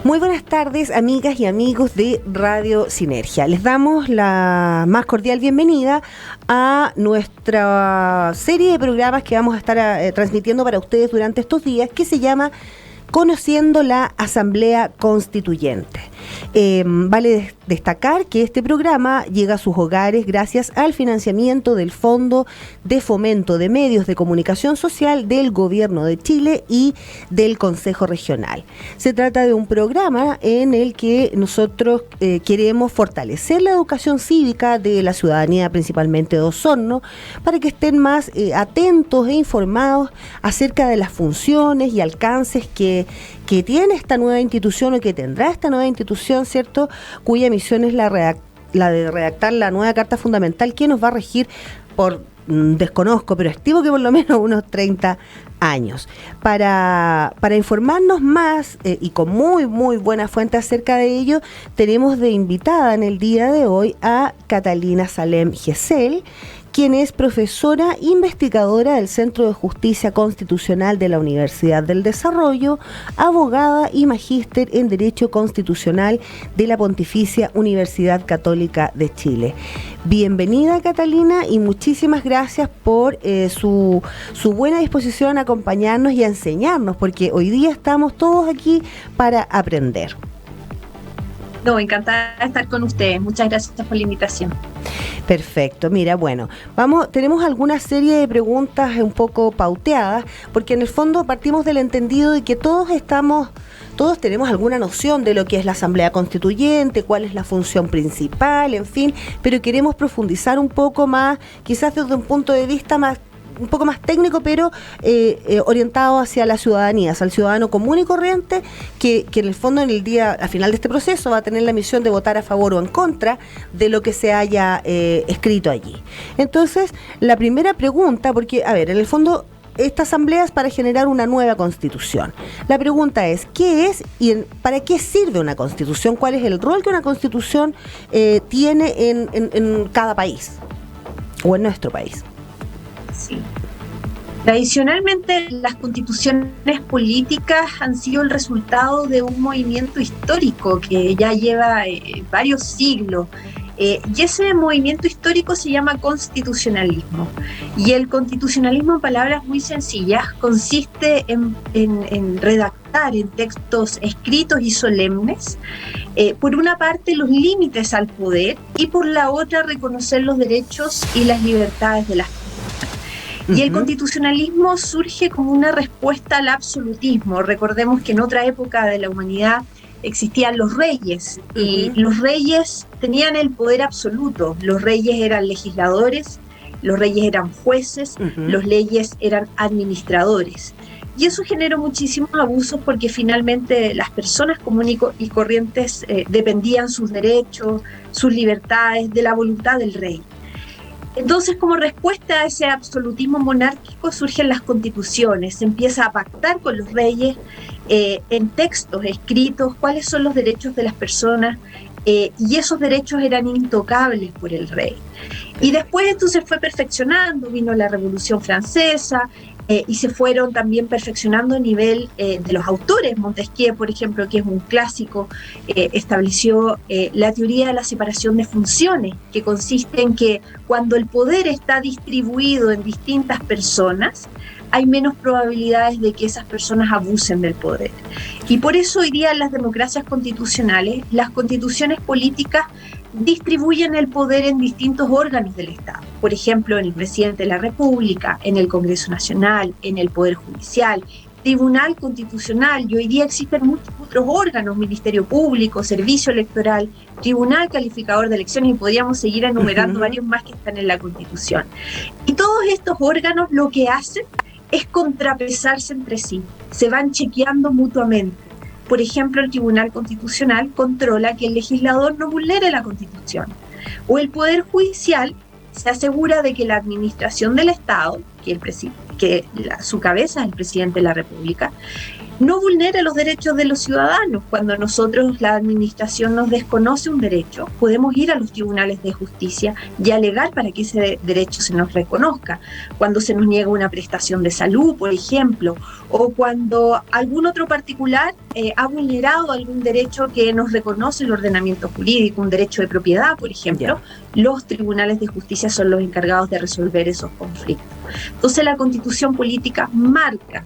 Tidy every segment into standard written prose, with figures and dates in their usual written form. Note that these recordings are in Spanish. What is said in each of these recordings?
Muy buenas tardes, amigas y amigos de Radio Sinergia. Les damos la más cordial bienvenida a nuestra serie de programas que vamos a estar transmitiendo para ustedes durante estos días, que se llama Conociendo la Asamblea Constituyente. Vale destacar que este programa llega a sus hogares gracias al financiamiento del Fondo de Fomento de Medios de Comunicación Social del Gobierno de Chile y del Consejo Regional. Se trata de un programa en el que nosotros queremos fortalecer la educación cívica de la ciudadanía, principalmente de Osorno, para que estén más atentos e informados acerca de las funciones y alcances que tiene esta nueva institución o que tendrá esta nueva institución, ¿cierto?, cuya misión es la de redactar la nueva Carta Fundamental que nos va a regir por, desconozco, pero estimo que por lo menos unos 30 años. Para informarnos más y con muy buena fuente acerca de ello, tenemos de invitada en el día de hoy a Catalina Salem Gesell, quien es profesora investigadora del Centro de Justicia Constitucional de la Universidad del Desarrollo, abogada y magíster en Derecho Constitucional de la Pontificia Universidad Católica de Chile. Bienvenida, Catalina, y muchísimas gracias por su buena disposición a acompañarnos y a enseñarnos, porque hoy día estamos todos aquí para aprender. No, encantada de estar con ustedes. Muchas gracias por la invitación. Perfecto. Mira, bueno, tenemos alguna serie de preguntas un poco pauteadas, porque en el fondo partimos del entendido de que todos tenemos alguna noción de lo que es la Asamblea Constituyente, cuál es la función principal, en fin, pero queremos profundizar un poco más, quizás desde un punto de vista un poco más técnico, pero orientado hacia la ciudadanía, hacia el ciudadano común y corriente, que en el fondo al final de este proceso va a tener la misión de votar a favor o en contra de lo que se haya escrito allí. Entonces, la primera pregunta, porque, a ver, en el fondo, esta asamblea es para generar una nueva constitución. La pregunta es, ¿qué es y para qué sirve una constitución? ¿Cuál es el rol que una constitución tiene en cada país o en nuestro país? Sí. Tradicionalmente las constituciones políticas han sido el resultado de un movimiento histórico que ya lleva varios siglos. Y ese movimiento histórico se llama constitucionalismo. Y el constitucionalismo, en palabras muy sencillas, consiste en redactar en textos escritos y solemnes, por una parte, los límites al poder y por la otra, reconocer los derechos y las libertades de las personas. Y el constitucionalismo surge como una respuesta al absolutismo. Recordemos que en otra época de la humanidad existían los reyes, y los reyes tenían el poder absoluto. Los reyes eran legisladores, los reyes eran jueces, los reyes eran administradores. Y eso generó muchísimos abusos porque finalmente las personas comunes y corrientes dependían sus derechos, sus libertades, de la voluntad del rey. Entonces, como respuesta a ese absolutismo monárquico, surgen las constituciones. Se empieza a pactar con los reyes en textos escritos cuáles son los derechos de las personas, y esos derechos eran intocables por el rey. Y después esto se fue perfeccionando, vino la Revolución Francesa, y se fueron también perfeccionando a nivel de los autores. Montesquieu, por ejemplo, que es un clásico, estableció la teoría de la separación de funciones, que consiste en que cuando el poder está distribuido en distintas personas, hay menos probabilidades de que esas personas abusen del poder. Y por eso hoy día en las democracias constitucionales, las constituciones políticas distribuyen el poder en distintos órganos del Estado. Por ejemplo, en el presidente de la República, en el Congreso Nacional, en el Poder Judicial, Tribunal Constitucional, y hoy día existen muchos otros órganos: Ministerio Público, Servicio Electoral, Tribunal Calificador de Elecciones, y podríamos seguir enumerando varios más que están en la Constitución. Y todos estos órganos lo que hacen es contrapesarse entre sí, se van chequeando mutuamente. Por ejemplo, el Tribunal Constitucional controla que el legislador no vulnere la Constitución, o el Poder Judicial se asegura de que la administración del Estado, que su cabeza es el presidente de la República, no vulnere los derechos de los ciudadanos. Cuando nosotros, la administración, nos desconoce un derecho, podemos ir a los tribunales de justicia y alegar para que ese derecho se nos reconozca. Cuando se nos niega una prestación de salud, por ejemplo, o cuando algún otro particular ha vulnerado algún derecho que nos reconoce el ordenamiento jurídico, un derecho de propiedad, por ejemplo, los tribunales de justicia son los encargados de resolver esos conflictos. Entonces la Constitución política marca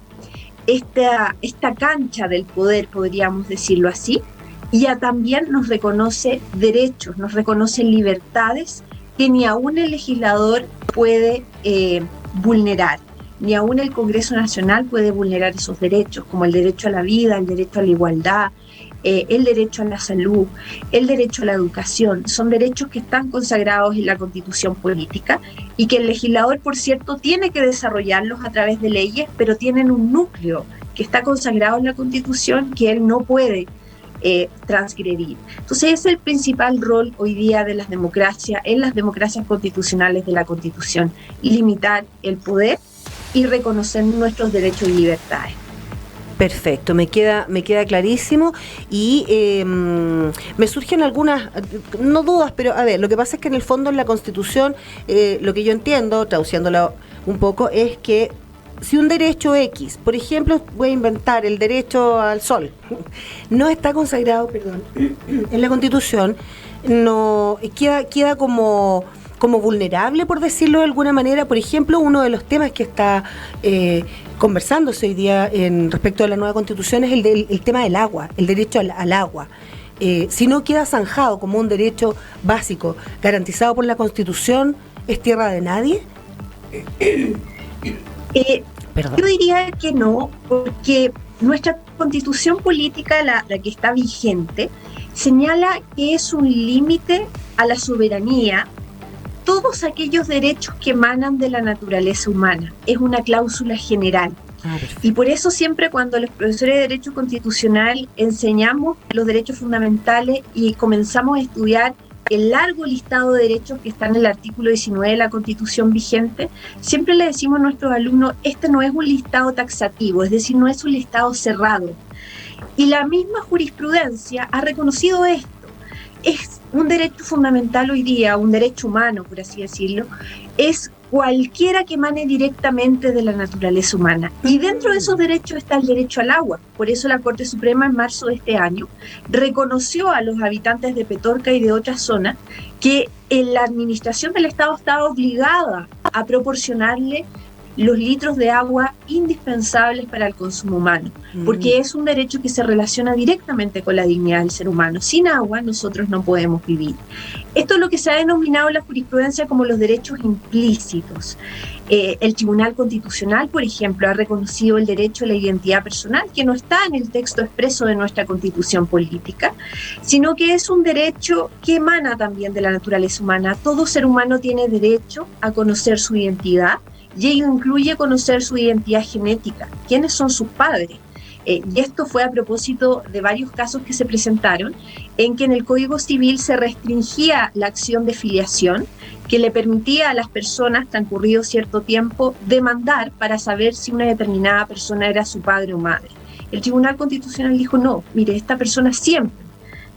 esta cancha del poder, podríamos decirlo así, y ya también nos reconoce derechos, nos reconoce libertades que ni aún el legislador puede vulnerar, ni aún el Congreso Nacional puede vulnerar esos derechos, como el derecho a la vida, el derecho a la igualdad, el derecho a la salud, el derecho a la educación. Son derechos que están consagrados en la Constitución política y que el legislador, por cierto, tiene que desarrollarlos a través de leyes, pero tienen un núcleo que está consagrado en la Constitución que él no puede transgredir. Entonces es el principal rol hoy día de las democracias, en las democracias constitucionales de la Constitución, limitar el poder y reconocer nuestros derechos y libertades. Perfecto, me queda clarísimo y me surgen algunas, no dudas, pero a ver, lo que pasa es que en el fondo en la Constitución, lo que yo entiendo, traduciéndolo un poco, es que si un derecho X, por ejemplo, voy a inventar el derecho al sol, no está consagrado, en la Constitución, no queda como vulnerable, por decirlo de alguna manera. Por ejemplo, uno de los temas que está conversándose hoy día respecto a la nueva Constitución es el tema del agua, el derecho al agua. Si no queda zanjado como un derecho básico garantizado por la Constitución, ¿es tierra de nadie? Yo diría que no, porque nuestra Constitución política, la que está vigente, señala que es un límite a la soberanía todos aquellos derechos que emanan de la naturaleza humana. Es una cláusula general. Y por eso siempre cuando los profesores de Derecho Constitucional enseñamos los derechos fundamentales y comenzamos a estudiar el largo listado de derechos que está en el artículo 19 de la Constitución vigente, siempre le decimos a nuestros alumnos, este no es un listado taxativo, es decir, no es un listado cerrado. Y la misma jurisprudencia ha reconocido esto. Es un derecho fundamental hoy día, un derecho humano, por así decirlo, es cualquiera que emane directamente de la naturaleza humana. Y dentro de esos derechos está el derecho al agua. Por eso la Corte Suprema en marzo de este año reconoció a los habitantes de Petorca y de otras zonas que la administración del Estado estaba obligada a proporcionarle los litros de agua indispensables para el consumo humano, porque es un derecho que se relaciona directamente con la dignidad del ser humano. Sin agua nosotros no podemos vivir. Esto es lo que se ha denominado en la jurisprudencia como los derechos implícitos. El Tribunal Constitucional, por ejemplo, ha reconocido el derecho a la identidad personal, que no está en el texto expreso de nuestra Constitución política, sino que es un derecho que emana también de la naturaleza humana. Todo ser humano tiene derecho a conocer su identidad, y ello incluye conocer su identidad genética, quiénes son sus padres. Y esto fue a propósito de varios casos que se presentaron, en que en el Código Civil se restringía la acción de filiación, que le permitía a las personas, transcurrido cierto tiempo, demandar para saber si una determinada persona era su padre o madre. El Tribunal Constitucional dijo, no, mire, esta persona siempre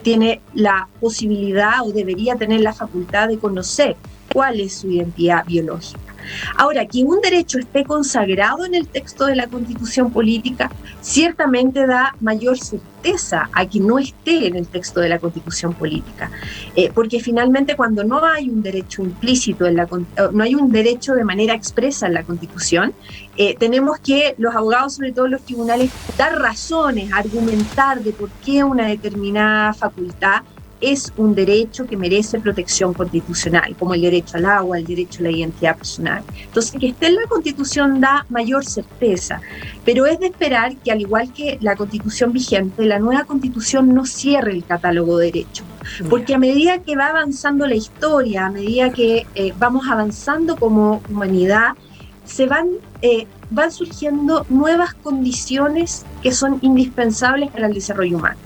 tiene la posibilidad o debería tener la facultad de conocer cuál es su identidad biológica. Ahora, que un derecho esté consagrado en el texto de la Constitución política ciertamente da mayor certeza a que no esté en el texto de la Constitución política, porque finalmente cuando no hay un derecho implícito, no hay un derecho de manera expresa en la Constitución, tenemos que los abogados, sobre todo los tribunales, dar razones, argumentar de por qué una determinada facultad es un derecho que merece protección constitucional, como el derecho al agua, el derecho a la identidad personal. Entonces, que esté en la Constitución da mayor certeza, pero es de esperar que, al igual que la Constitución vigente, la nueva Constitución no cierre el catálogo de derechos, porque a medida que va avanzando la historia, a medida que vamos avanzando como humanidad, se van surgiendo nuevas condiciones que son indispensables para el desarrollo humano.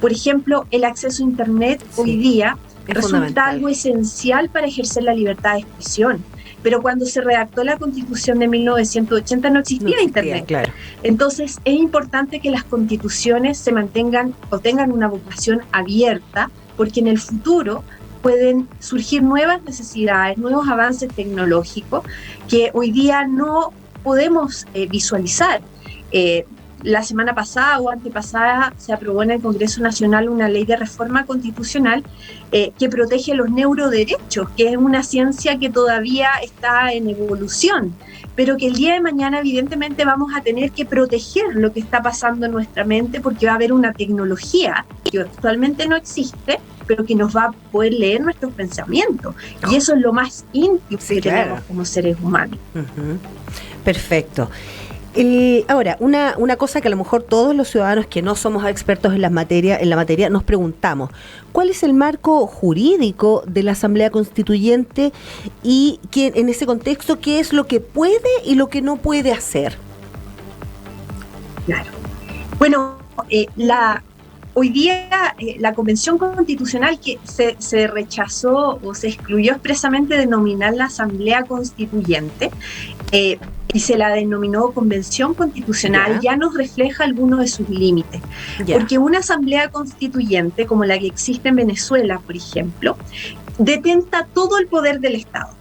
Por ejemplo, el acceso a Internet hoy día resulta algo esencial para ejercer la libertad de expresión. Pero cuando se redactó la Constitución de 1980 no existía Internet. Claro. Entonces es importante que las constituciones se mantengan o tengan una vocación abierta, porque en el futuro pueden surgir nuevas necesidades, nuevos avances tecnológicos que hoy día no podemos visualizar. La semana pasada o antepasada se aprobó en el Congreso Nacional una ley de reforma constitucional que protege los neuroderechos, que es una ciencia que todavía está en evolución, pero que el día de mañana evidentemente vamos a tener que proteger lo que está pasando en nuestra mente, porque va a haber una tecnología que actualmente no existe, pero que nos va a poder leer nuestros pensamientos. Y eso es lo más íntimo que tenemos como seres humanos. Perfecto. Ahora, una cosa que a lo mejor todos los ciudadanos que no somos expertos en la materia nos preguntamos: ¿cuál es el marco jurídico de la Asamblea Constituyente y en ese contexto qué es lo que puede y lo que no puede hacer? Claro. Bueno, hoy día la Convención Constitucional, que se rechazó o se excluyó expresamente de denominar la Asamblea Constituyente, y se la denominó Convención Constitucional, ya nos refleja algunos de sus límites. Porque una Asamblea Constituyente, como la que existe en Venezuela, por ejemplo, detenta todo el poder del Estado.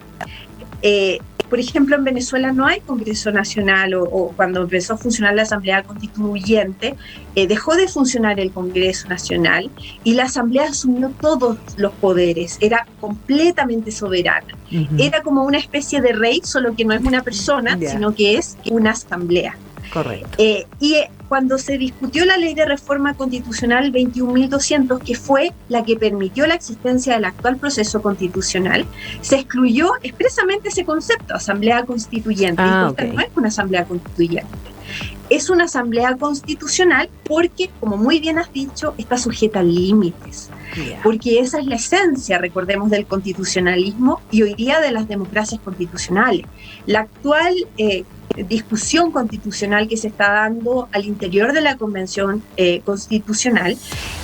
Por ejemplo, en Venezuela no hay Congreso Nacional, o cuando empezó a funcionar la Asamblea Constituyente, dejó de funcionar el Congreso Nacional y la Asamblea asumió todos los poderes, era completamente soberana. Era como una especie de rey, solo que no es una persona, sino que es una asamblea. Correcto. Cuando se discutió la ley de reforma constitucional 21.200, que fue la que permitió la existencia del actual proceso constitucional, se excluyó expresamente ese concepto, asamblea constituyente. No es una asamblea constituyente, es una asamblea constitucional porque, como muy bien has dicho, está sujeta a límites. Porque esa es la esencia, recordemos, del constitucionalismo y hoy día de las democracias constitucionales. La actual discusión constitucional que se está dando al interior de la Convención Constitucional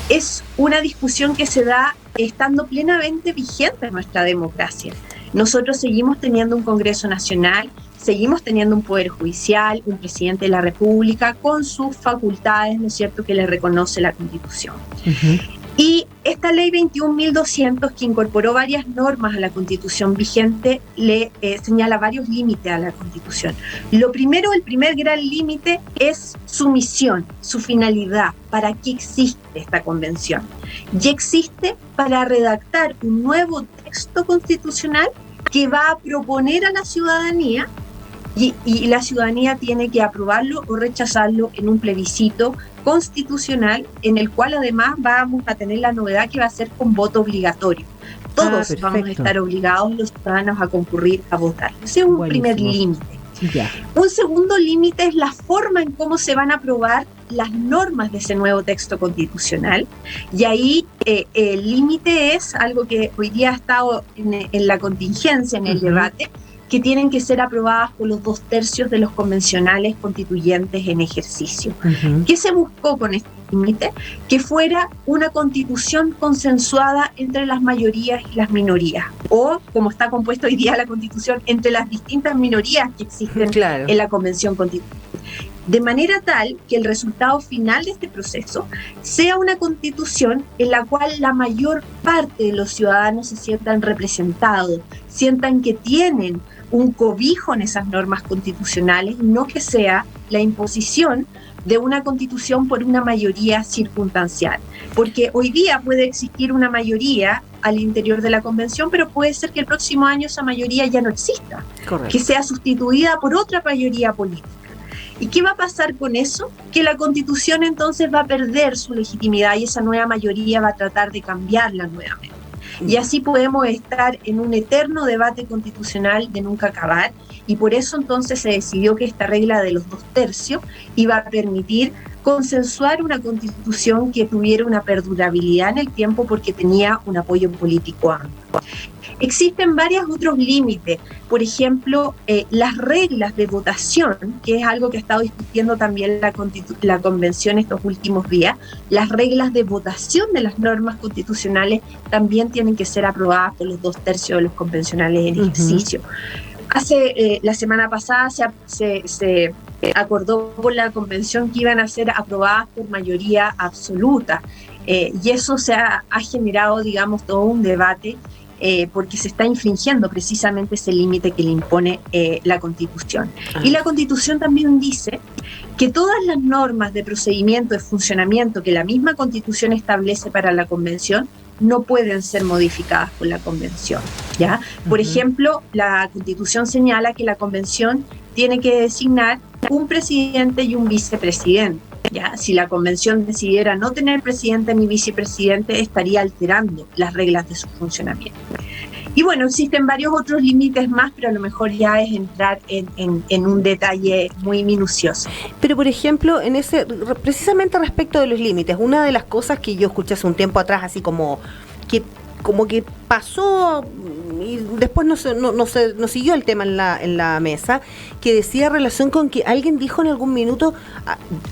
es una discusión que se da estando plenamente vigente en nuestra democracia. Nosotros seguimos teniendo un Congreso Nacional, seguimos teniendo un Poder Judicial, un Presidente de la República con sus facultades, ¿no es cierto?, que le reconoce la Constitución. Y esta ley 21.200, que incorporó varias normas a la Constitución vigente, le señala varios límites a la Constitución. Lo primero, el primer gran límite es su misión, su finalidad. ¿Para qué existe esta convención? Y existe para redactar un nuevo texto constitucional que va a proponer a la ciudadanía, y la ciudadanía tiene que aprobarlo o rechazarlo en un plebiscito constitucional, en el cual además vamos a tener la novedad que va a ser con voto obligatorio. Todos vamos a estar obligados, los ciudadanos, a concurrir a votar. Ese es un primer límite. Un segundo límite es la forma en cómo se van a aprobar las normas de ese nuevo texto constitucional, y ahí el límite es algo que hoy día ha estado en la contingencia, en el debate, que tienen que ser aprobadas por los 2/3 de los convencionales constituyentes en ejercicio. ¿Qué se buscó con este límite? Que fuera una constitución consensuada entre las mayorías y las minorías, o como está compuesta hoy día la constitución, entre las distintas minorías que existen en la Convención Constitucional. De manera tal que el resultado final de este proceso sea una constitución en la cual la mayor parte de los ciudadanos se sientan representados, sientan que tienen un cobijo en esas normas constitucionales, no que sea la imposición de una constitución por una mayoría circunstancial. Porque hoy día puede existir una mayoría al interior de la convención, pero puede ser que el próximo año esa mayoría ya no exista, que sea sustituida por otra mayoría política. ¿Y qué va a pasar con eso? Que la Constitución entonces va a perder su legitimidad y esa nueva mayoría va a tratar de cambiarla nuevamente. Y así podemos estar en un eterno debate constitucional de nunca acabar, y por eso entonces se decidió que esta regla de los 2/3 iba a permitir consensuar una constitución que tuviera una perdurabilidad en el tiempo porque tenía un apoyo político amplio. Existen varios otros límites, por ejemplo, las reglas de votación, que es algo que ha estado discutiendo también la Convención estos últimos días. Las reglas de votación de las normas constitucionales también tienen que ser aprobadas por los 2/3 de los convencionales en ejercicio. La semana pasada se acordó por la convención que iban a ser aprobadas por mayoría absoluta, y eso ha generado, digamos, todo un debate, porque se está infringiendo precisamente ese límite que le impone la Constitución. Y la Constitución también dice que todas las normas de procedimiento, de funcionamiento que la misma Constitución establece para la Convención no pueden ser modificadas por la Convención, ¿ya? Por ejemplo, la Constitución señala que la Convención tiene que designar un presidente y un vicepresidente, ¿ya? Si la Convención decidiera no tener presidente ni vicepresidente, estaría alterando las reglas de su funcionamiento. Y bueno, existen varios otros límites más, pero a lo mejor ya es entrar en un detalle muy minucioso. Pero, por ejemplo, precisamente respecto de los límites, una de las cosas que yo escuché hace un tiempo atrás, así como que pasó y después no siguió el tema en la mesa, que decía relación con que alguien dijo en algún minuto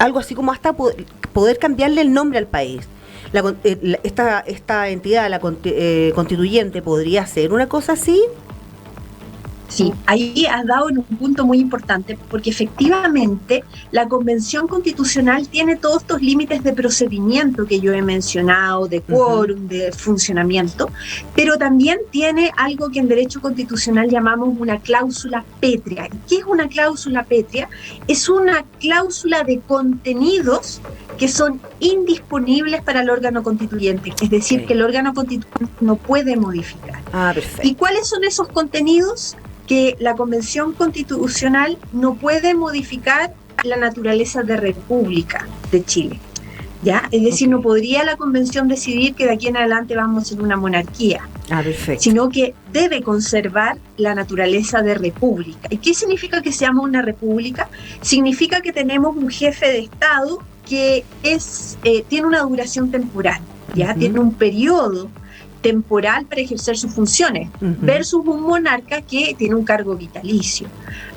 algo así como hasta poder cambiarle el nombre al país. Esta entidad, la constituyente, ¿podría ser una cosa así? Sí, ahí has dado en un punto muy importante, porque efectivamente la Convención Constitucional tiene todos estos límites de procedimiento que yo he mencionado, de quórum, de funcionamiento, pero también tiene algo que en derecho constitucional llamamos una cláusula pétrea. ¿Y qué es una cláusula pétrea? Es una cláusula de contenidos que son indisponibles para el órgano constituyente, es decir, que el órgano constituyente no puede modificar. Perfecto. ¿Y cuáles son esos contenidos? Que la Convención Constitucional no puede modificar la naturaleza de República de Chile, ¿ya? Es decir, no podría la Convención decidir que de aquí en adelante vamos a ser una monarquía, perfecto, sino que debe conservar la naturaleza de república. ¿Y qué significa que seamos una república? Significa que tenemos un jefe de Estado que tiene una duración temporal, ¿ya? Tiene un periodo temporal para ejercer sus funciones, versus un monarca que tiene un cargo vitalicio.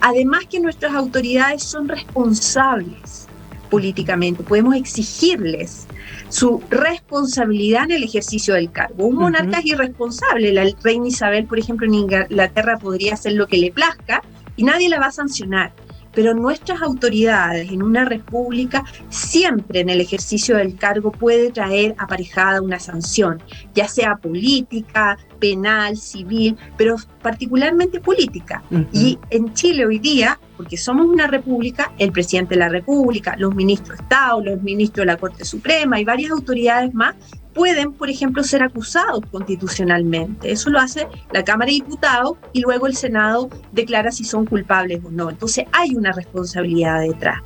Además que nuestras autoridades son responsables políticamente, podemos exigirles su responsabilidad en el ejercicio del cargo. Un monarca es irresponsable, la reina Isabel, por ejemplo, en Inglaterra podría hacer lo que le plazca y nadie la va a sancionar. Pero nuestras autoridades en una república siempre en el ejercicio del cargo puede traer aparejada una sanción, ya sea política, penal, civil, pero particularmente política. Y en Chile hoy día, porque somos una república, el presidente de la república, los ministros de Estado, los ministros de la Corte Suprema y varias autoridades más pueden, por ejemplo, ser acusados constitucionalmente. Eso lo hace la Cámara de Diputados y luego el Senado declara si son culpables o no. Entonces hay una responsabilidad detrás.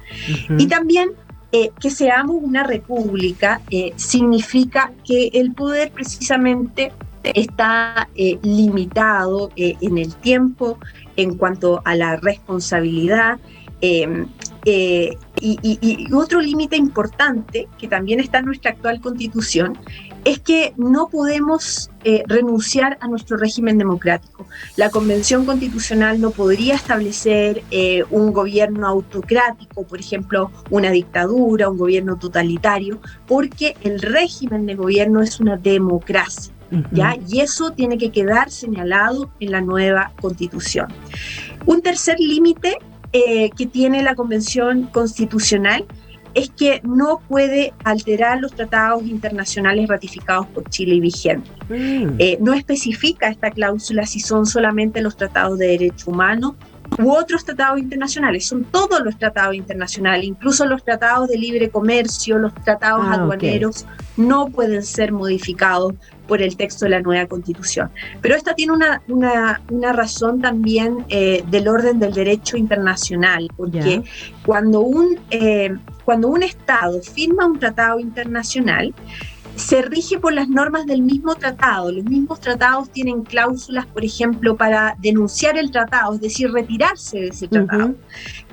Y también que seamos una república significa que el poder precisamente está limitado en el tiempo en cuanto a la responsabilidad. Y otro límite importante que también está en nuestra actual Constitución es que no podemos renunciar a nuestro régimen democrático. La Convención Constitucional no podría establecer un gobierno autocrático, por ejemplo, una dictadura, un gobierno totalitario, porque el régimen de gobierno es una democracia, ¿ya? Y eso tiene que quedar señalado en la nueva Constitución. Un tercer límite que tiene la Convención Constitucional es que no puede alterar los tratados internacionales ratificados por Chile y vigentes. No especifica esta cláusula si son solamente los tratados de derechos humanos u otros tratados internacionales. Son todos los tratados internacionales, incluso los tratados de libre comercio, los tratados aduaneros, no pueden ser modificados por el texto de la nueva Constitución. Pero esta tiene una razón también del orden del derecho internacional, porque cuando un Estado firma un tratado internacional, se rige por las normas del mismo tratado. Los mismos tratados tienen cláusulas, por ejemplo, para denunciar el tratado, es decir, retirarse de ese tratado.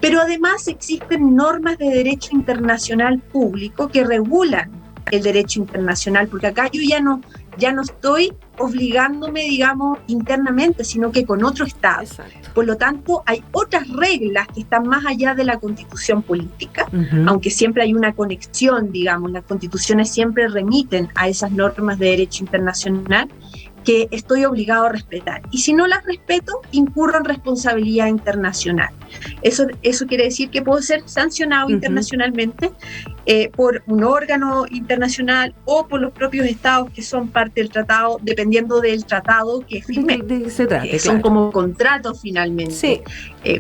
Pero además existen normas de derecho internacional público que regulan el derecho internacional, porque acá yo ya no estoy obligándome, digamos, internamente, sino que con otro Estado. Exacto. Por lo tanto, hay otras reglas que están más allá de la Constitución política, aunque siempre hay una conexión, digamos, las constituciones siempre remiten a esas normas de derecho internacional, que estoy obligado a respetar. Y si no las respeto, incurro en responsabilidad internacional. Eso quiere decir que puedo ser sancionado internacionalmente por un órgano internacional o por los propios estados que son parte del tratado, dependiendo del tratado que firmé. Son como contratos finalmente. Sí.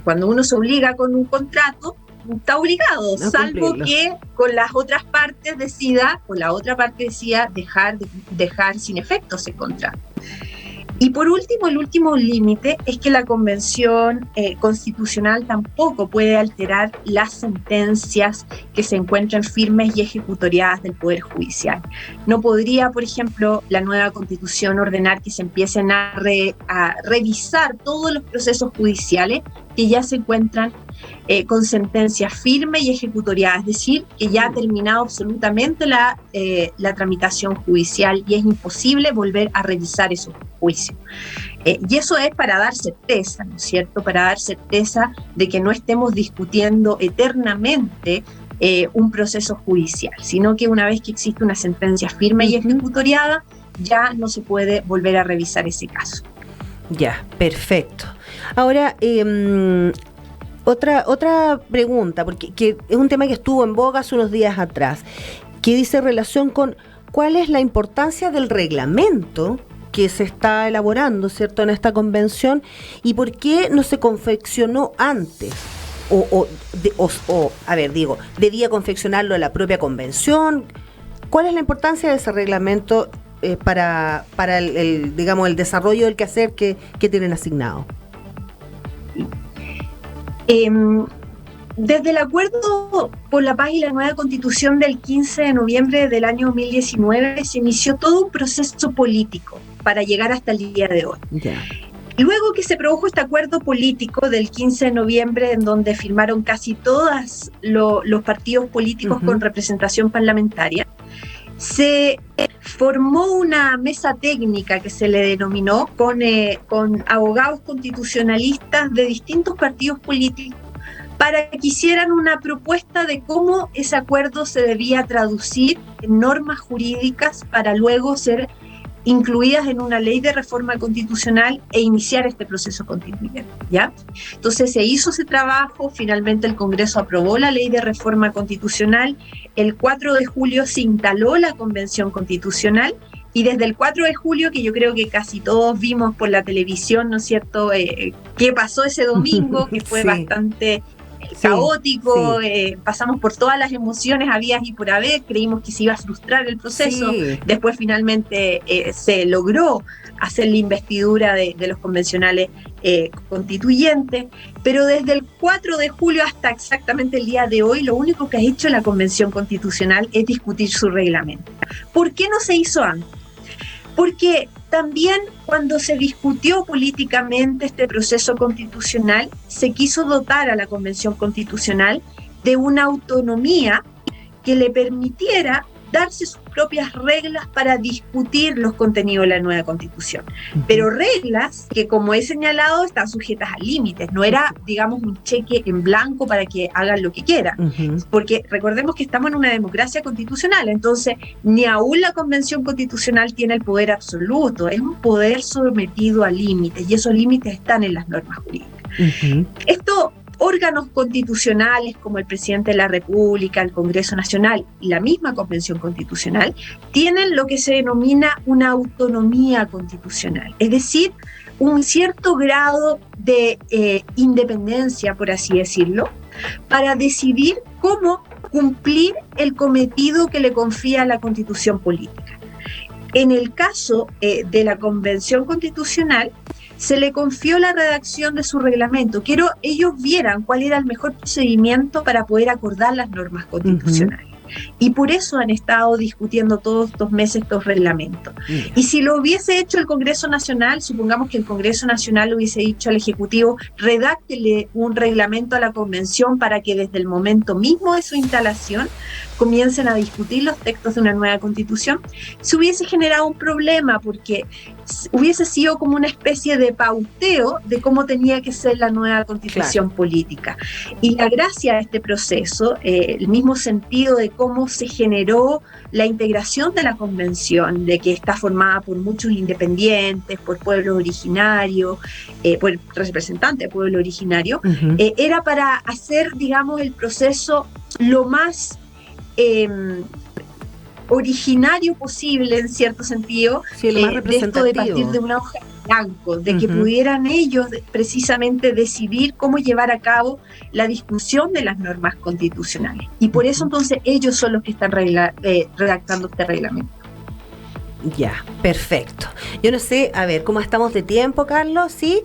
Cuando uno se obliga con un contrato, está obligado, no salvo cumplirlo. que con las otras partes decida, dejar sin efecto ese contrato. Y por último, el último límite es que la Convención Constitucional tampoco puede alterar las sentencias que se encuentran firmes y ejecutoriadas del Poder Judicial. No podría, por ejemplo, la nueva Constitución ordenar que se empiecen a revisar todos los procesos judiciales que ya se encuentran con sentencia firme y ejecutoriada, es decir, que ya ha terminado absolutamente la tramitación judicial y es imposible volver a revisar esos juicios. Y eso es para dar certeza, ¿no es cierto? Para dar certeza de que no estemos discutiendo eternamente un proceso judicial, sino que una vez que existe una sentencia firme y ejecutoriada, ya no se puede volver a revisar ese caso. Ya, perfecto. Ahora, otra pregunta, porque que es un tema que estuvo en boga hace unos días atrás, que dice relación con cuál es la importancia del reglamento que se está elaborando, ¿cierto?, en esta convención, y por qué no se confeccionó antes. ¿Debía confeccionarlo la propia convención? ¿Cuál es la importancia de ese reglamento para el desarrollo del quehacer que tienen asignado? Desde el acuerdo por la paz y la nueva constitución del 15 de noviembre del año 2019 se inició todo un proceso político para llegar hasta el día de hoy. Yeah. Luego que se produjo este acuerdo político del 15 de noviembre, en donde firmaron casi todos los partidos políticos con representación parlamentaria, se formó una mesa técnica que se le denominó con abogados constitucionalistas de distintos partidos políticos para que hicieran una propuesta de cómo ese acuerdo se debía traducir en normas jurídicas para luego ser incluidas en una ley de reforma constitucional e iniciar este proceso constituyente, ¿ya? Entonces se hizo ese trabajo, finalmente el Congreso aprobó la ley de reforma constitucional, el 4 de julio se instaló la Convención Constitucional y desde el 4 de julio, que yo creo que casi todos vimos por la televisión, ¿no es cierto?, qué pasó ese domingo, que fue bastante caótico, pasamos por todas las emociones habidas y por haber, creímos que se iba a frustrar el proceso, después finalmente se logró hacer la investidura de los convencionales constituyentes, pero desde el 4 de julio hasta exactamente el día de hoy, lo único que ha hecho la Convención Constitucional es discutir su reglamento. ¿Por qué no se hizo antes? Porque también cuando se discutió políticamente este proceso constitucional, se quiso dotar a la Convención Constitucional de una autonomía que le permitiera darse sus propias reglas para discutir los contenidos de la nueva Constitución. Pero reglas que, como he señalado, están sujetas a límites. No era, digamos, un cheque en blanco para que hagan lo que quieran. Porque recordemos que estamos en una democracia constitucional, entonces ni aún la Convención Constitucional tiene el poder absoluto, es un poder sometido a límites y esos límites están en las normas jurídicas. Estos órganos constitucionales como el presidente de la República, el Congreso Nacional y la misma Convención Constitucional tienen lo que se denomina una autonomía constitucional, es decir, un cierto grado de independencia, por así decirlo, para decidir cómo cumplir el cometido que le confía la Constitución política. En el caso de la Convención Constitucional, se le confió la redacción de su reglamento. Ellos vieran cuál era el mejor procedimiento para poder acordar las normas constitucionales. Y por eso han estado discutiendo todos estos meses estos reglamentos. Y si lo hubiese hecho el Congreso Nacional, supongamos que el Congreso Nacional hubiese dicho al Ejecutivo, redáctele un reglamento a la Convención para que desde el momento mismo de su instalación comiencen a discutir los textos de una nueva constitución, se hubiese generado un problema porque hubiese sido como una especie de pauteo de cómo tenía que ser la nueva constitución política. Y la gracia de este proceso, el mismo sentido de cómo se generó la integración de la convención, de que está formada por muchos independientes, por pueblos originarios, por representantes de pueblo originario, era para hacer, digamos, el proceso lo más originario posible, en cierto sentido, sí, lo más de esto de partir de una hoja en blanco, de que pudieran ellos precisamente decidir cómo llevar a cabo la discusión de las normas constitucionales. Y por eso entonces ellos son los que están redactando este reglamento. Ya, perfecto. Yo no sé, a ver, ¿cómo estamos de tiempo, Carlos? Sí,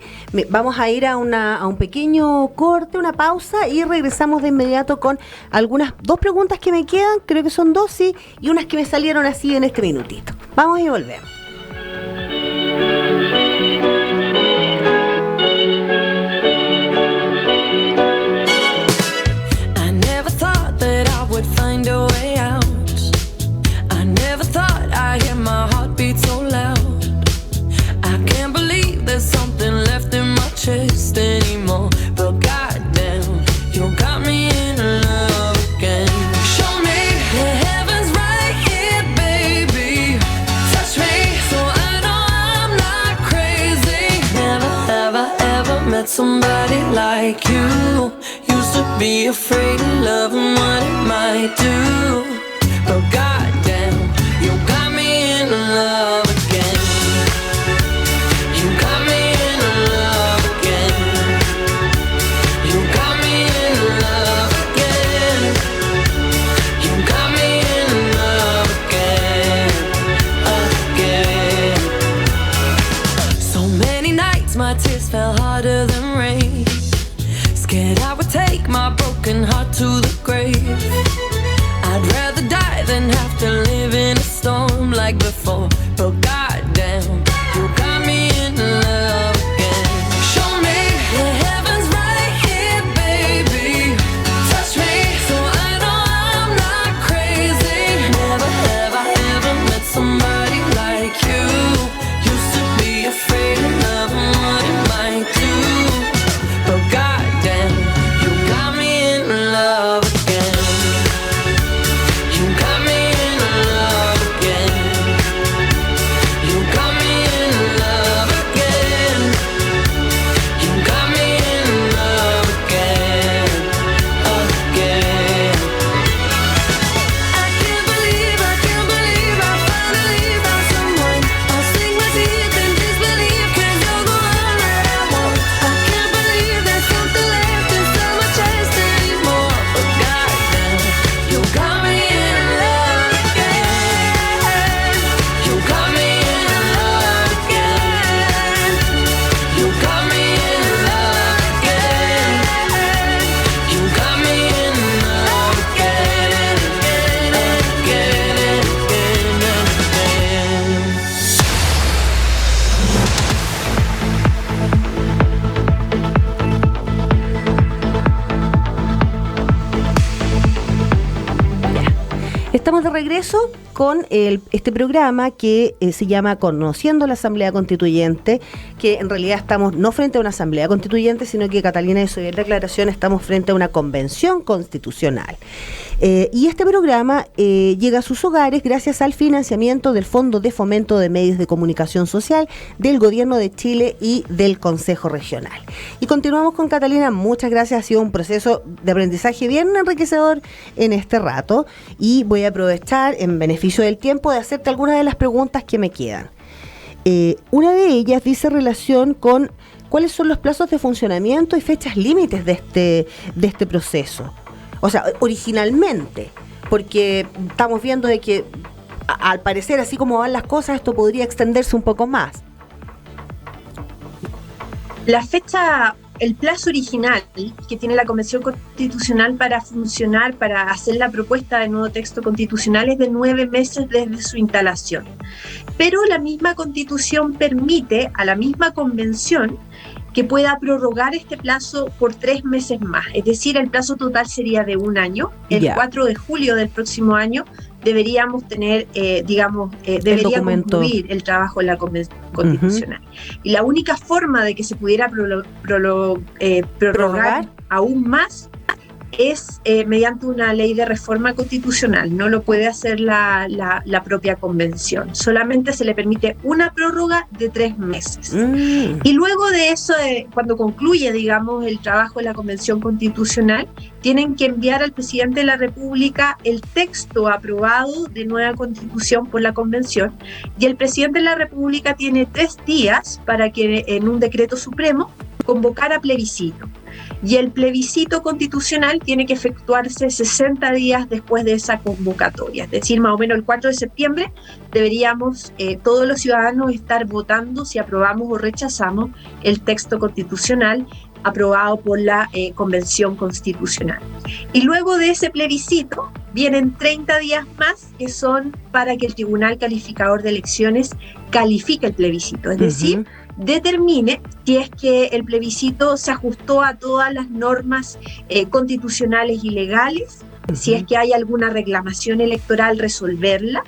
vamos a ir a un pequeño corte, una pausa, y regresamos de inmediato con algunas 2 preguntas que me quedan, creo que son 2, sí, y unas que me salieron así en este minutito. Vamos y volvemos. I never thought that I would find a way out. I never thought I'd hear my heartbeat so loud. I can't believe there's something left in my chest anymore. But goddamn, you got me in love again. Show me the heavens right here, baby. Touch me so I know I'm not crazy. Never have I ever met somebody like you. Used to be afraid of love and what it might do. But goddamn, you got me in love again. You got me in love again. You got me in love again. You got me in love again, again. So many nights my tears fell harder than rain. Scared I would take my broken heart to the grave. I'd rather die than have to live in a storm like before. But goddamn, you got me in love again. Show me the heavens right here, baby. Touch me so I know I'm not crazy. Never have I ever met somebody like you. Used to be afraid of love and what it might do. But goddamn, you got me in love again. You got me in love again. You got me in love again. You got me in love again, again. I can't believe I finally found someone. I'll sink my teeth in disbelief 'cause you're the one that I want. I can't believe there's something left inside my chest anymore. But goddamn, you got me in love again. You got me in love again. You got me in love again. You got me in love again, again, again, again. Estamos de regreso con este programa que se llama Conociendo la Asamblea Constituyente, que en realidad estamos no frente a una Asamblea Constituyente, sino que Catalina hizo bien la aclaración, estamos frente a una Convención Constitucional. Y este programa llega a sus hogares gracias al financiamiento del Fondo de Fomento de Medios de Comunicación Social del Gobierno de Chile y del Consejo Regional. Y continuamos con Catalina, muchas gracias, ha sido un proceso de aprendizaje bien enriquecedor en este rato, y voy a aprovechar en beneficio del tiempo de hacerte algunas de las preguntas que me quedan. Una de ellas dice relación con cuáles son los plazos de funcionamiento y fechas límites de este proceso. O sea, originalmente, porque estamos viendo de que al parecer, así como van las cosas, esto podría extenderse un poco más. La fecha, el plazo original que tiene la Convención Constitucional para funcionar, para hacer la propuesta de nuevo texto constitucional, es de 9 meses desde su instalación. Pero la misma Constitución permite a la misma Convención que pueda prorrogar este plazo por 3 meses más. Es decir, el plazo total sería de 1 año. El 4 de julio del próximo año deberíamos tener, debería concluir el trabajo en la Convención Constitucional. Y la única forma de que se pudiera prorrogar aún más es mediante una ley de reforma constitucional. No lo puede hacer la propia convención. Solamente se le permite una prórroga de 3 meses. Y luego de eso, cuando concluye, digamos, el trabajo de la convención constitucional, tienen que enviar al presidente de la República el texto aprobado de nueva constitución por la convención, y el presidente de la República tiene 3 días para que en un decreto supremo convocar a plebiscito. Y el plebiscito constitucional tiene que efectuarse 60 días después de esa convocatoria. Es decir, más o menos el 4 de septiembre deberíamos todos los ciudadanos estar votando si aprobamos o rechazamos el texto constitucional aprobado por la Convención Constitucional. Y luego de ese plebiscito vienen 30 días más, que son para que el Tribunal Calificador de Elecciones califique el plebiscito. Es decir, determine si es que el plebiscito se ajustó a todas las normas constitucionales y legales, si es que hay alguna reclamación electoral, resolverla,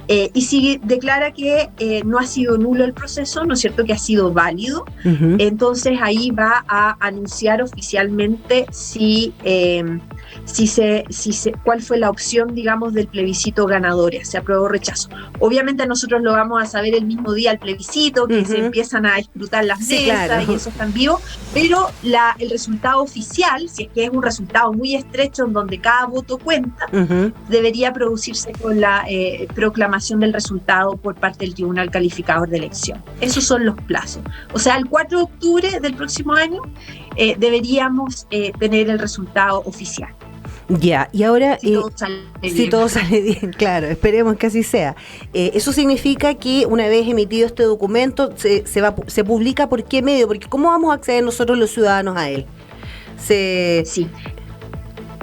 y si declara que no ha sido nulo el proceso, ¿no es cierto?, que ha sido válido, entonces ahí va a anunciar oficialmente cuál fue la opción, digamos, del plebiscito ganador, se aprobó o rechazo. Obviamente nosotros lo vamos a saber el mismo día del plebiscito, que se empiezan a escrutar las mesas, y eso está en vivo, pero el resultado oficial, si es que es un resultado muy estrecho en donde cada voto cuenta, debería producirse con la proclamación del resultado por parte del Tribunal Calificador de Elección. Esos son los plazos. O sea, el 4 de octubre del próximo año deberíamos tener el resultado oficial. Ya, y ahora, si todo sale bien. Si todo sale bien, claro, esperemos que así sea. Eso significa que una vez emitido este documento, se publica ¿por qué medio? Porque ¿cómo vamos a acceder nosotros los ciudadanos a él? Sí.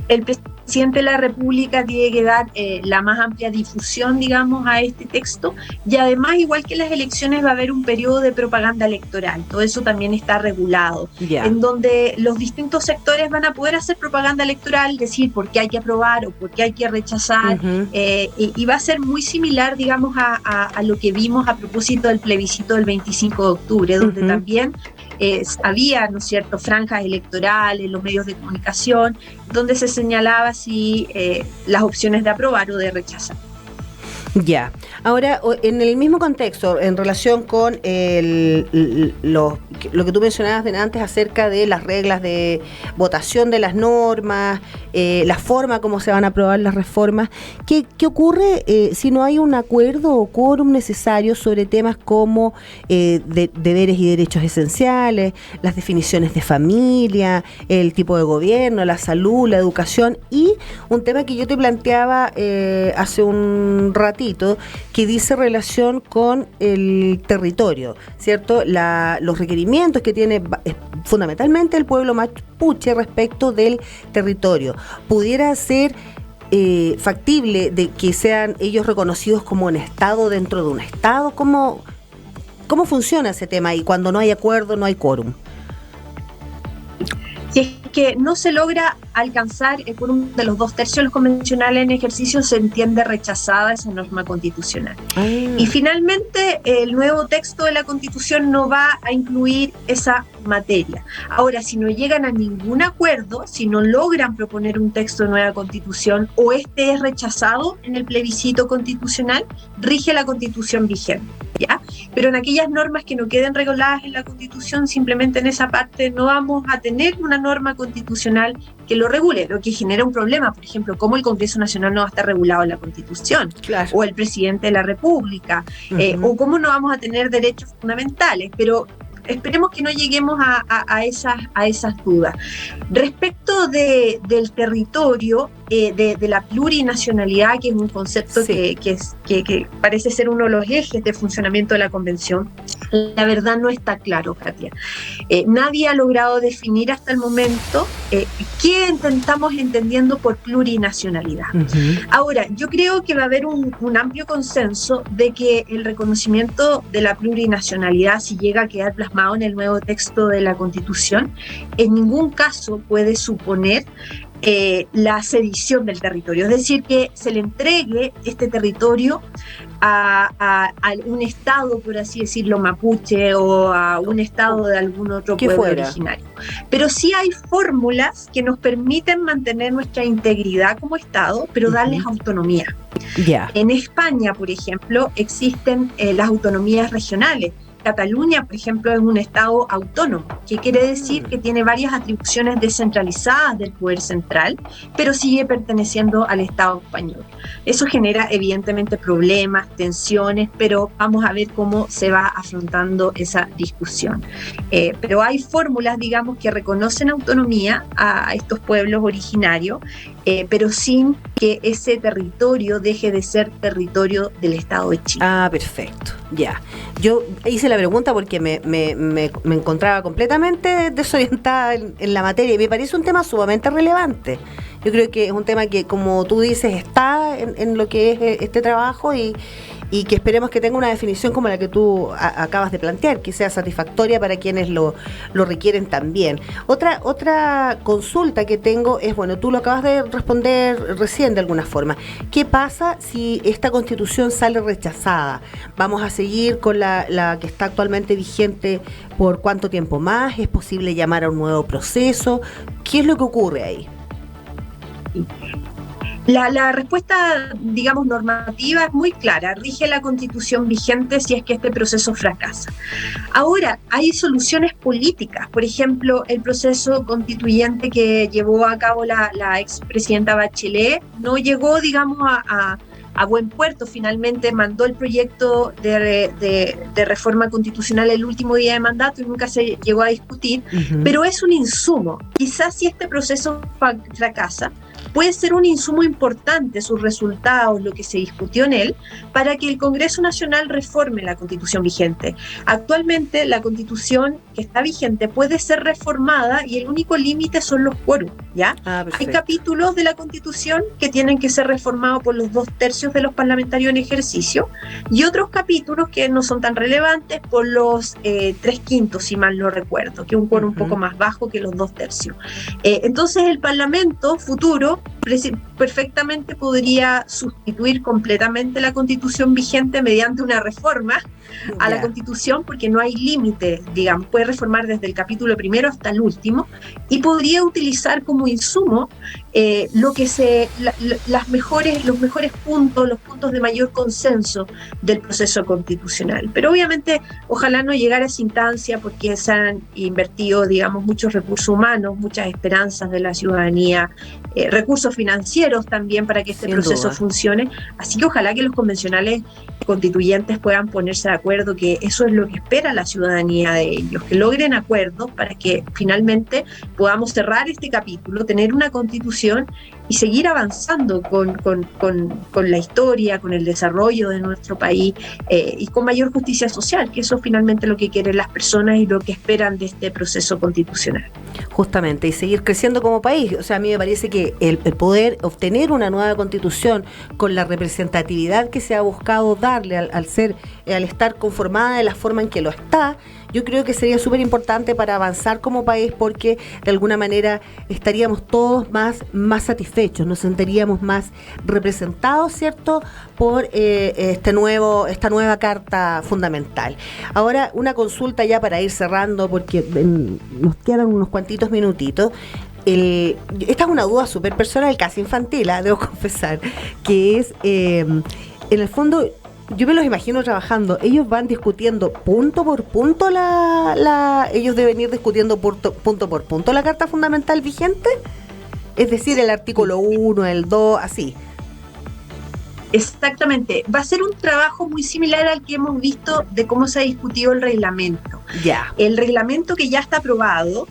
El presidente de la República tiene que dar la más amplia difusión, digamos, a este texto, y además, igual que las elecciones, va a haber un periodo de propaganda electoral. Todo eso también está regulado, en donde los distintos sectores van a poder hacer propaganda electoral, decir por qué hay que aprobar o por qué hay que rechazar, y va a ser muy similar, digamos, a lo que vimos a propósito del plebiscito del 25 de octubre, donde también había, ¿no es cierto?, franjas electorales, los medios de comunicación, donde se señalaba si las opciones de aprobar o de rechazar. Ya. Ahora, en el mismo contexto, en relación con lo que tú mencionabas antes acerca de las reglas de votación de las normas, la forma como se van a aprobar las reformas, ¿qué ocurre si no hay un acuerdo o quórum necesario sobre temas como deberes y derechos esenciales, las definiciones de familia, el tipo de gobierno, la salud, la educación, y un tema que yo te planteaba hace un ratito, que dice relación con el territorio, ¿cierto? Los requerimientos que tiene fundamentalmente el pueblo mapuche respecto del territorio. ¿Pudiera ser factible de que sean ellos reconocidos como un estado dentro de un estado? ¿Cómo funciona ese tema ahí cuando no hay acuerdo, no hay quórum? Si es que no se logra alcanzar el quórum de los 2/3 de los convencionales en ejercicio, se entiende rechazada esa norma constitucional. Y finalmente, el nuevo texto de la Constitución no va a incluir esa materia. Ahora, si no llegan a ningún acuerdo, si no logran proponer un texto de nueva Constitución o este es rechazado en el plebiscito constitucional, rige la Constitución vigente, ¿ya? Pero en aquellas normas que no queden reguladas en la Constitución, simplemente en esa parte no vamos a tener una norma constitucional que lo regule, lo que genera un problema, por ejemplo, cómo el Congreso Nacional no va a estar regulado en la Constitución, o el presidente de la República, o cómo no vamos a tener derechos fundamentales, pero esperemos que no lleguemos a esas dudas. Respecto del territorio, de la plurinacionalidad, que es un concepto que parece ser uno de los ejes de funcionamiento de la Convención, La verdad no está claro, Katia. Nadie ha logrado definir hasta el momento qué estamos entendiendo por plurinacionalidad. Ahora, yo creo que va a haber un amplio consenso de que el reconocimiento de la plurinacionalidad, si llega a quedar plasmado en el nuevo texto de la Constitución, en ningún caso puede suponer la sedición del territorio, es decir, que se le entregue este territorio a un estado, por así decirlo, mapuche, o a un estado de algún otro pueblo originario. Pero sí hay fórmulas que nos permiten mantener nuestra integridad como estado, pero darles autonomía. En España, por ejemplo, existen las autonomías regionales. Cataluña, por ejemplo, es un estado autónomo, que quiere decir que tiene varias atribuciones descentralizadas del poder central, pero sigue perteneciendo al Estado español. Eso genera evidentemente problemas, tensiones, pero vamos a ver cómo se va afrontando esa discusión. Pero hay fórmulas, digamos, que reconocen autonomía a estos pueblos originarios, pero sin que ese territorio deje de ser territorio del Estado de Chile. Ah, perfecto, ya. Yo hice la pregunta porque me encontraba completamente desorientada en la materia y me parece un tema sumamente relevante. Yo creo que es un tema que, como tú dices, está en lo que es este trabajo y que esperemos que tenga una definición como la que tú acabas de plantear, que sea satisfactoria para quienes lo requieren también. Otra consulta que tengo es, bueno, tú lo acabas de responder recién de alguna forma. ¿Qué pasa si esta Constitución sale rechazada? ¿Vamos a seguir con la que está actualmente vigente por cuánto tiempo más? ¿Es posible llamar a un nuevo proceso? ¿Qué es lo que ocurre ahí? La respuesta, digamos, normativa es muy clara. Rige la Constitución vigente si es que este proceso fracasa. Ahora, hay soluciones políticas. Por ejemplo, el proceso constituyente que llevó a cabo la expresidenta Bachelet no llegó, digamos, a buen puerto. Finalmente mandó el proyecto de reforma constitucional el último día de mandato y nunca se llegó a discutir. Pero es un insumo. Quizás si este proceso fracasa, puede ser un insumo importante, sus resultados, lo que se discutió en él, para que el Congreso Nacional reforme la Constitución vigente. Actualmente la Constitución que está vigente puede ser reformada y el único límite son los quórum, ¿ya? Hay capítulos de la Constitución que tienen que ser reformados por los 2/3 de los parlamentarios en ejercicio y otros capítulos que no son tan relevantes por los 3/5, si mal no recuerdo, que es un quórum un poco más bajo que los 2/3. Entonces el Parlamento futuro perfectamente podría sustituir completamente la Constitución vigente mediante una reforma a la Constitución, porque no hay límite, digamos, puede reformar desde el capítulo primero hasta el último y podría utilizar como insumo los mejores puntos, los puntos de mayor consenso del proceso constitucional. Pero obviamente ojalá no llegara a esa instancia porque se han invertido, digamos, muchos recursos humanos, muchas esperanzas de la ciudadanía, recursos financieros también para que este proceso funcione. Así que ojalá que los convencionales constituyentes puedan ponerse de acuerdo, que eso es lo que espera la ciudadanía de ellos, que logren acuerdos para que finalmente podamos cerrar este capítulo, tener una constitución y seguir avanzando con la historia, con el desarrollo de nuestro país y con mayor justicia social, que eso es finalmente lo que quieren las personas y lo que esperan de este proceso constitucional. Justamente, y seguir creciendo como país. O sea, a mí me parece que el poder obtener una nueva constitución con la representatividad que se ha buscado darle al estar conformada de la forma en que lo está, yo creo que sería súper importante para avanzar como país, porque de alguna manera estaríamos todos más satisfechos, nos sentiríamos más representados, ¿cierto?, por esta nueva Carta Fundamental. Ahora, una consulta ya para ir cerrando, porque nos quedan unos cuantitos minutitos. Esta es una duda súper personal, casi infantil, debo confesar, que es, en el fondo, yo me los imagino trabajando, ellos van discutiendo punto por punto ellos deben ir discutiendo punto por punto la Carta Fundamental vigente, es decir, el artículo 1, el 2, así. Exactamente, va a ser un trabajo muy similar al que hemos visto de cómo se ha discutido el reglamento. El reglamento que ya está aprobado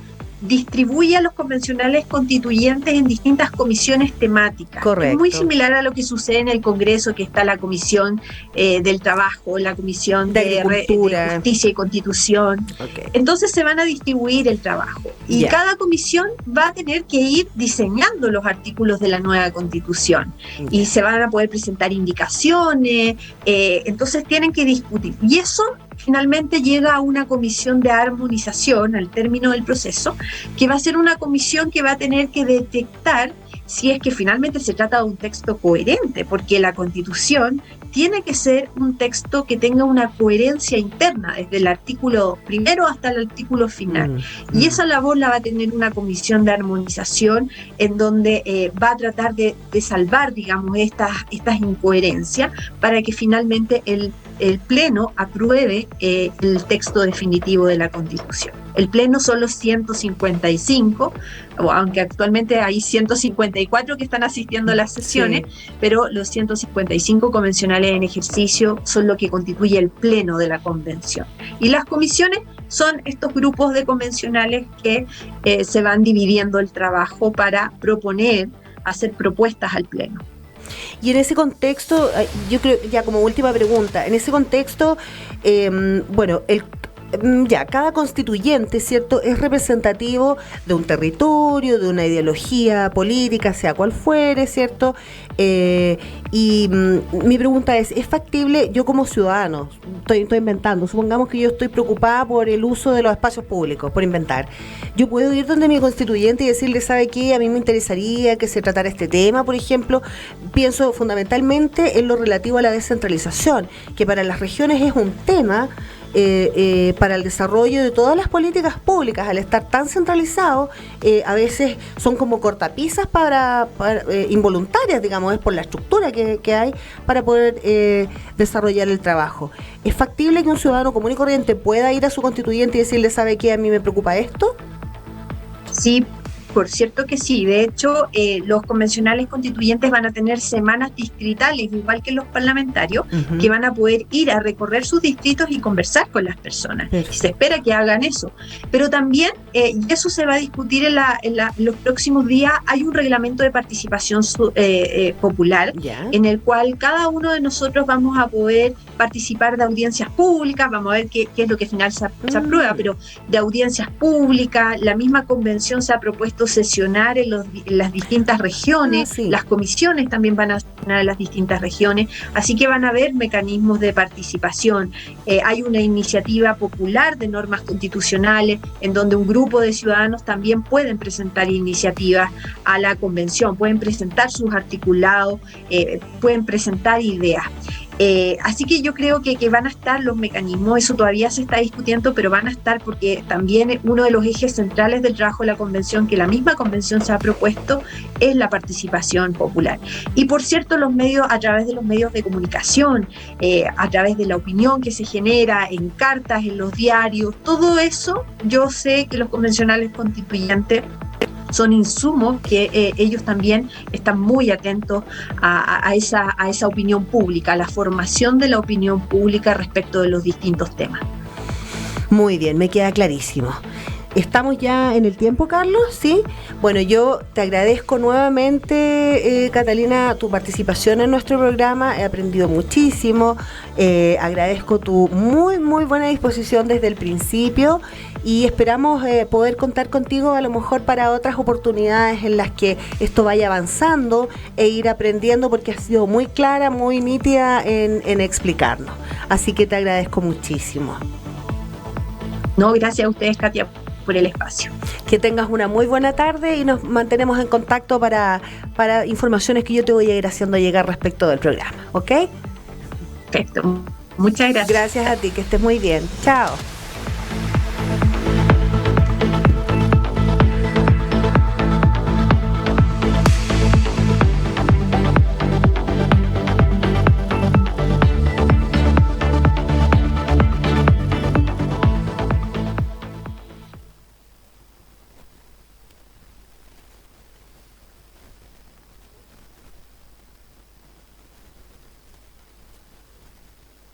distribuye a los convencionales constituyentes en distintas comisiones temáticas. Correcto. Es muy similar a lo que sucede en el Congreso, que está la Comisión del Trabajo, la Comisión de Justicia y Constitución. Okay. Entonces se van a distribuir el trabajo y cada comisión va a tener que ir diseñando los artículos de la nueva Constitución y se van a poder presentar indicaciones, entonces tienen que discutir. Y eso finalmente llega a una comisión de armonización al término del proceso, que va a ser una comisión que va a tener que detectar si es que finalmente se trata de un texto coherente, porque la Constitución tiene que ser un texto que tenga una coherencia interna, desde el artículo primero hasta el artículo final. Y esa labor la va a tener una comisión de armonización en donde va a tratar de salvar, digamos, estas incoherencias para que finalmente el Pleno apruebe el texto definitivo de la Constitución. El Pleno son los 155, aunque actualmente hay 154 que están asistiendo a las sesiones, pero los 155 convencionales en ejercicio son lo que constituye el Pleno de la Convención. Y las comisiones son estos grupos de convencionales que se van dividiendo el trabajo para hacer propuestas al Pleno. Y en ese contexto, yo creo, ya como última pregunta, en ese contexto, cada constituyente, ¿cierto?, es representativo de un territorio, de una ideología política, sea cual fuere, ¿cierto? Mi pregunta es factible, yo como ciudadano, estoy inventando, supongamos que yo estoy preocupada por el uso de los espacios públicos, por inventar, yo puedo ir donde mi constituyente y decirle, ¿sabe qué? A mí me interesaría que se tratara este tema, por ejemplo, pienso fundamentalmente en lo relativo a la descentralización, que para las regiones es un tema para el desarrollo de todas las políticas públicas. Al estar tan centralizado, a veces son como cortapisas para involuntarias, digamos, es por la estructura que hay para poder desarrollar el trabajo. ¿Es factible que un ciudadano común y corriente pueda ir a su constituyente y decirle, ¿sabe qué? A mí me preocupa esto. Sí, por cierto que sí. De hecho, los convencionales constituyentes van a tener semanas distritales, igual que los parlamentarios, que van a poder ir a recorrer sus distritos y conversar con las personas. Se espera que hagan eso. Pero también, y eso se va a discutir en los próximos días, hay un reglamento de participación popular, en el cual cada uno de nosotros vamos a poder participar de audiencias públicas, vamos a ver qué es lo que al final se aprueba, pero de audiencias públicas. La misma convención se ha propuesto sesionar en las distintas regiones, las comisiones también van a sesionar en las distintas regiones, así que van a haber mecanismos de participación. Hay una iniciativa popular de normas constitucionales en donde un grupo de ciudadanos también pueden presentar iniciativas a la convención, pueden presentar sus articulados, pueden presentar ideas. Así que yo creo que van a estar los mecanismos, eso todavía se está discutiendo, pero van a estar porque también uno de los ejes centrales del trabajo de la convención, que la misma convención se ha propuesto, es la participación popular. Y por cierto, los medios, a través de los medios de comunicación, a través de la opinión que se genera en cartas, en los diarios, todo eso, yo sé que los convencionales constituyentes son insumos que ellos también están muy atentos a esa opinión pública, a la formación de la opinión pública respecto de los distintos temas. Muy bien, me queda clarísimo. ¿Estamos ya en el tiempo, Carlos? ¿Sí? Bueno, yo te agradezco nuevamente, Catalina, tu participación en nuestro programa. He aprendido muchísimo. Agradezco tu muy, muy buena disposición desde el principio y esperamos poder contar contigo a lo mejor para otras oportunidades en las que esto vaya avanzando e ir aprendiendo, porque has sido muy clara, muy nítida en explicarnos. Así que te agradezco muchísimo. No, gracias a ustedes, Katia, por el espacio. Que tengas una muy buena tarde y nos mantenemos en contacto para informaciones que yo te voy a ir haciendo llegar respecto del programa, ¿ok? Perfecto. Muchas gracias. Gracias a ti, que estés muy bien. Chao.